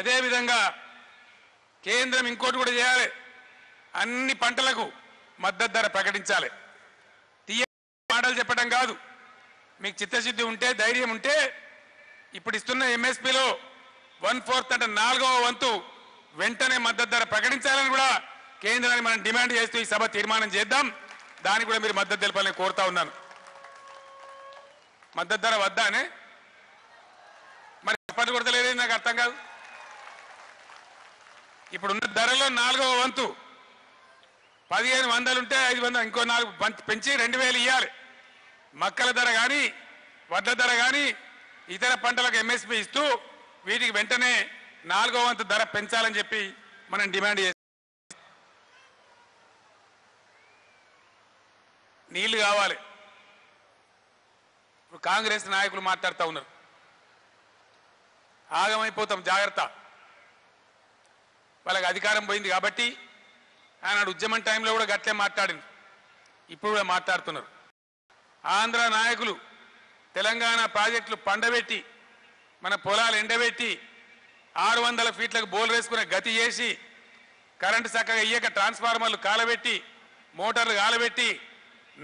అదే విధంగా కేంద్రం ఇంకోటి కూడా చేయాలి, అన్ని పంటలకు మద్దతు ధర ప్రకటించాలి. మాటలు చెప్పడం కాదు, మీకు చిత్తశుద్ధి ఉంటే ధైర్యం ఉంటే ఇప్పుడు ఇస్తున్న ఎంఎస్పీలో 1/4 అంటే 4వ వంతు వెంటనే మద్దతు ధర ప్రకటించాలని కూడా కేంద్రాన్ని మనం డిమాండ్ చేస్తూ ఈ సభ తీర్మానం చేద్దాం. దానికి కూడా మీరు మద్దతు తెలపాలని కోరుతా ఉన్నాను. మద్దతు ధర వద్దానే మరి చెప్పట్లు కొడతలేదు, నాకు అర్థం కాదు. ఇప్పుడున్న ధరలో 4వ వంతు 1500 ఉంటే 500 ఇంకో 4 పెంచి 2000 ఇవ్వాలి. మక్కల ధర కానీ వడ్ల ధర కానీ ఇతర పంటలకు ఎంఎస్పీ ఇస్తూ వీటికి వెంటనే 4వ వంతు ధర పెంచాలని చెప్పి మనం డిమాండ్ చేస్తాం. నీళ్లు కావాలి. ఇప్పుడు కాంగ్రెస్ నాయకులు మాట్లాడుతూ ఉన్నారు, ఆగమైపోతాం జాగ్రత్త, వాళ్ళకి అధికారం పోయింది కాబట్టి. ఆనాడు ఉద్యమం టైంలో కూడా గట్లే మాట్లాడింది, ఇప్పుడు కూడా మాట్లాడుతున్నారు. ఆంధ్ర నాయకులు తెలంగాణ ప్రాజెక్టులు పండబెట్టి మన పొలాలు ఎండబెట్టి 600 ఫీట్లకు బోల్ వేసుకునే గతి చేసి కరెంటు చక్కగా ఇయ్యక ట్రాన్స్ఫార్మర్లు కాలబెట్టి మోటార్లు కాలబెట్టి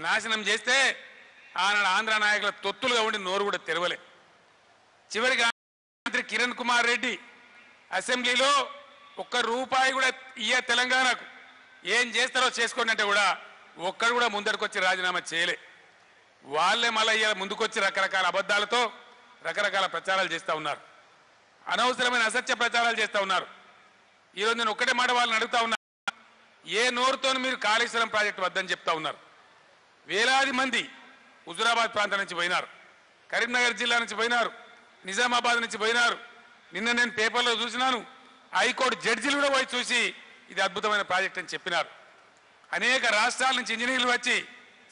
నాశనం చేస్తే ఆనాడు ఆంధ్ర నాయకుల తొత్తులుగా ఉండి నోరు కూడా తెరవలే. చివరికి మంత్రి కిరణ్ కుమార్ రెడ్డి అసెంబ్లీలో ₹1 కూడా ఇయ్య తెలంగాణకు, ఏం చేస్తారో చేసుకోండి అంటే కూడా ఒక్కడు కూడా ముందరికొచ్చి రాజీనామా చేయలే. వాళ్ళే మళ్ళీ ఇవాళ ముందుకొచ్చి రకరకాల అబద్ధాలతో రకరకాల ప్రచారాలు చేస్తూ ఉన్నారు, అనవసరమైన అసత్య ప్రచారాలు చేస్తూ ఉన్నారు. ఈరోజు నేను ఒక్కటే మాట వాళ్ళని అడుగుతా ఉన్నా, ఏ నోరుతో మీరు కాళేశ్వరం ప్రాజెక్టు వద్దని చెప్తా ఉన్నారు? వేలాది మంది హుజురాబాద్ ప్రాంతం నుంచి పోయినారు, కరీంనగర్ జిల్లా నుంచి పోయినారు, నిజామాబాద్ నుంచి పోయినారు. నిన్న నేను పేపర్లో చూసినాను, హైకోర్టు జడ్జిలు కూడా పోయి చూసి ఇది అద్భుతమైన ప్రాజెక్ట్ అని చెప్పినారు. అనేక రాష్ట్రాల నుంచి ఇంజనీర్లు వచ్చి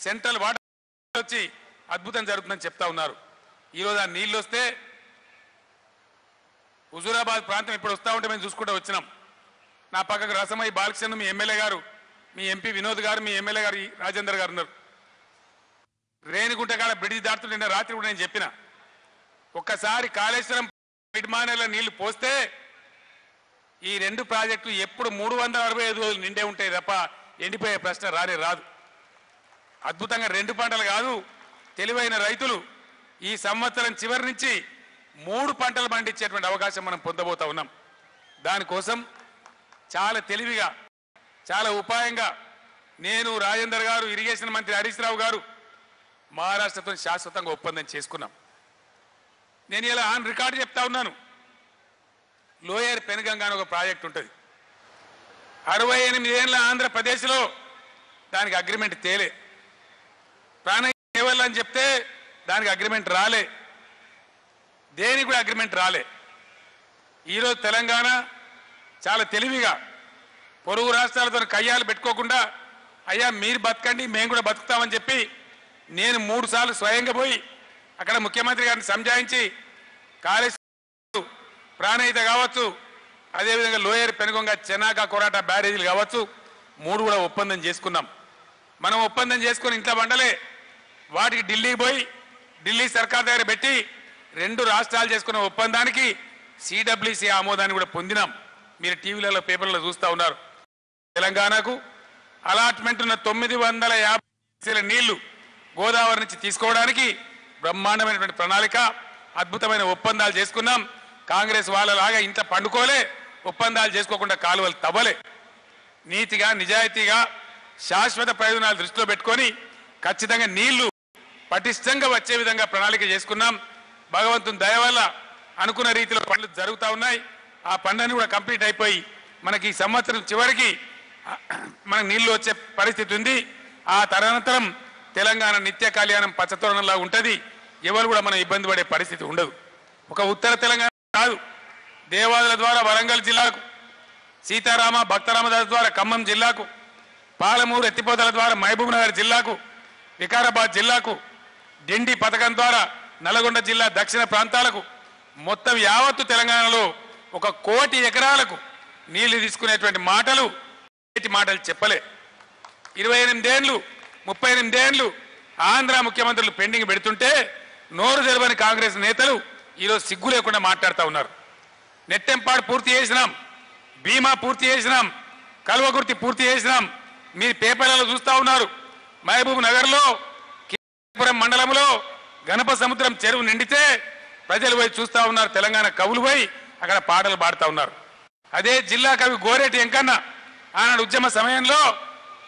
సెంట్రల్ వాటర్ వచ్చి అద్భుతం జరుగుతుందని చెప్తా ఉన్నారు. ఈరోజు ఆ నీళ్ళు వస్తే హుజూరాబాద్ ప్రాంతం ఇప్పుడు వస్తూ ఉంటే మేము చూసుకుంటూ వచ్చినాం. నా పక్కకు రసమయ్య బాలకృష్ణ మీ ఎమ్మెల్యే గారు, మీ ఎంపీ వినోద్ గారు, మీ ఎమ్మెల్యే గారు రాజేందర్ గారు ఉన్నారు. రేణిగుంటకాల బ్రిడ్జి దాటుతుంటే నిన్న రాత్రి కూడా నేను చెప్పిన, ఒక్కసారి కాళేశ్వరం మిడ్మానేల నీళ్లు పోస్తే ఈ 2 ప్రాజెక్టులు ఎప్పుడు 365 రోజులు నిండే ఉంటాయి తప్ప ఎండిపోయే ప్రశ్న రానే రాదు. అద్భుతంగా 2 పంటలు కాదు, తెలివైన రైతులు ఈ సంవత్సరం చివరి నుంచి 3 పంటలు పండించేటువంటి అవకాశం మనం పొందబోతా ఉన్నాం. దానికోసం చాలా తెలివిగా చాలా ఉపాయంగా నేను, రాజేందర్ గారు, ఇరిగేషన్ మంత్రి హరీష్ రావు గారు మహారాష్ట్రతో శాశ్వతంగా ఒప్పందం చేసుకున్నాం. నేను ఇలా ఆన్ రికార్డు చెప్తా ఉన్నాను, లోయర్ పెనుగంగా అని ఒక ప్రాజెక్ట్ ఉంటుంది, 68 ఏళ్ళ ఆంధ్రప్రదేశ్లో దానికి అగ్రిమెంట్ తేలే. ప్రాణాయామం అని చెప్తే దానికి అగ్రిమెంట్ రాలే, దేనికి కూడా అగ్రిమెంట్ రాలే. ఈరోజు తెలంగాణ చాలా తెలివిగా పొరుగు రాష్ట్రాలతో కయ్యాలు పెట్టుకోకుండా, అయ్యా మీరు బతకండి మేము కూడా బతుకుతామని చెప్పి నేను 3 సార్లు స్వయంగా పోయి అక్కడ ముఖ్యమంత్రి గారిని సంజాయించి కాళేశ్వరం ప్రాణహిత కావచ్చు, అదేవిధంగా లోయర్ పెనుగొంగ చెన్నాక కొరాట బ్యారేజీలు కావచ్చు, 3 కూడా ఒప్పందం చేసుకున్నాం. మనం ఒప్పందం చేసుకుని ఇంట్లో వండలే, వాటికి ఢిల్లీకి పోయి ఢిల్లీ సర్కార్ దగ్గర పెట్టి 2 రాష్ట్రాలు చేసుకున్న ఒప్పందానికి సిడబ్ల్యూసి ఆమోదాన్ని కూడా పొందినాం. మీరు టీవీలలో పేపర్లలో చూస్తూ ఉన్నారు. తెలంగాణకు అలాట్మెంట్ ఉన్న 950 నీళ్లు గోదావరి నుంచి తీసుకోవడానికి బ్రహ్మాండమైనటువంటి ప్రణాళిక, అద్భుతమైన ఒప్పందాలు చేసుకున్నాం. కాంగ్రెస్ వాళ్ళలాగా ఇంట్లో పండుకోలే, ఒప్పందాలు చేసుకోకుండా కాలువలు తవ్వలే. నీతిగా నిజాయితీగా శాశ్వత ప్రయోజనాలు దృష్టిలో పెట్టుకొని ఖచ్చితంగా నీళ్లు పటిష్టంగా వచ్చే విధంగా ప్రణాళిక చేసుకున్నాం. భగవంతుని దయ వల్ల అనుకున్న రీతిలో పనులు జరుగుతూ ఉన్నాయి. ఆ పనులన్నీ కూడా కంప్లీట్ అయిపోయి మనకి ఈ సంవత్సరం చివరికి మనకు నీళ్లు వచ్చే పరిస్థితి ఉంది. ఆ తదనంతరం తెలంగాణ నిత్య కళ్యాణం పచ్చతోరణంలా ఉంటుంది, ఎవరు కూడా మనం ఇబ్బంది పడే పరిస్థితి ఉండదు. ఒక ఉత్తర తెలంగాణ కాదు, దేవాదుల ద్వారా వరంగల్ జిల్లాకు, సీతారామ భక్తరామదాస్ ద్వారా ఖమ్మం జిల్లాకు, పాలమూరు ఎత్తిపోతల ద్వారా మహబూబ్ నగర్ జిల్లాకు, వికారాబాద్ జిల్లాకు, డిండి పథకం ద్వారా నల్గొండ జిల్లా దక్షిణ ప్రాంతాలకు, మొత్తం యావత్తు తెలంగాణలో 1 కోటి ఎకరాలకు నీళ్లు తీసుకునేటువంటి మాటలు చెప్పలే. 28 ఏళ్ళు 38 ఏళ్ళు ఆంధ్ర ముఖ్యమంత్రులు పెండింగ్ పెడుతుంటే నోరు తెరవని కాంగ్రెస్ నేతలు ఈరోజు సిగ్గు లేకుండా మాట్లాడుతూ ఉన్నారు. నెట్టెంపాడు పూర్తి చేసినాం, బీమా పూర్తి చేసినాం, కల్వకుర్తి పూర్తి చేసినాం. మీరు పేపర్లలో చూస్తూ ఉన్నారు. మహబూబ్ నగర్లో కేపురం మండలంలో గణప సముద్రం చెరువు నిండితే ప్రజలు పోయి చూస్తూ ఉన్నారు. తెలంగాణ కవులు పోయి అక్కడ పాటలు పాడుతూ ఉన్నారు. అదే జిల్లా కవి గోరేటి వెంకన్న ఆనాడు ఉద్యమ సమయంలో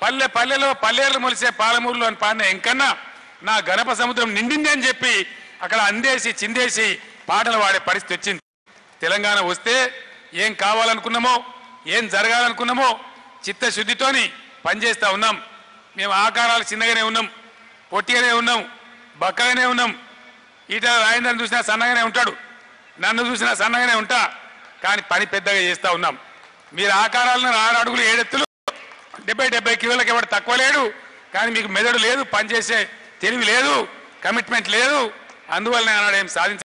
పల్లె పల్లెలో పల్లెలు మొలిసే పాలమూరులో అని పాడిన వెంకన్న నా గణప సముద్రం నిండింది అని చెప్పి అక్కడ అందేసి చిందేసి పాటలు పాడే పరిస్థితి వచ్చింది. తెలంగాణ వస్తే ఏం కావాలనుకున్నామో ఏం జరగాలనుకున్నామో చిత్తశుద్ధితోని పనిచేస్తూ ఉన్నాం. మేము ఆకారాలు చిన్నగానే ఉన్నాం, పొట్టిగానే ఉన్నాం, బక్కగానే ఉన్నాం. ఈటల రాజేంద్రని చూసినా సన్నగానే ఉంటాడు, నన్ను చూసినా సన్నగానే ఉంటా, కానీ పని పెద్దగా చేస్తూ ఉన్నాం. మీరు ఆకారాలను 6 అడుగులు 7 ఎత్తులు 70 కిలోలకు ఎవరు తక్కువ లేడు, కానీ మీకు మెదడు లేదు, పనిచేసే తెలివి లేదు, కమిట్మెంట్ లేదు. అందువల్లనే ఆనాడు ఏం సాధించారు.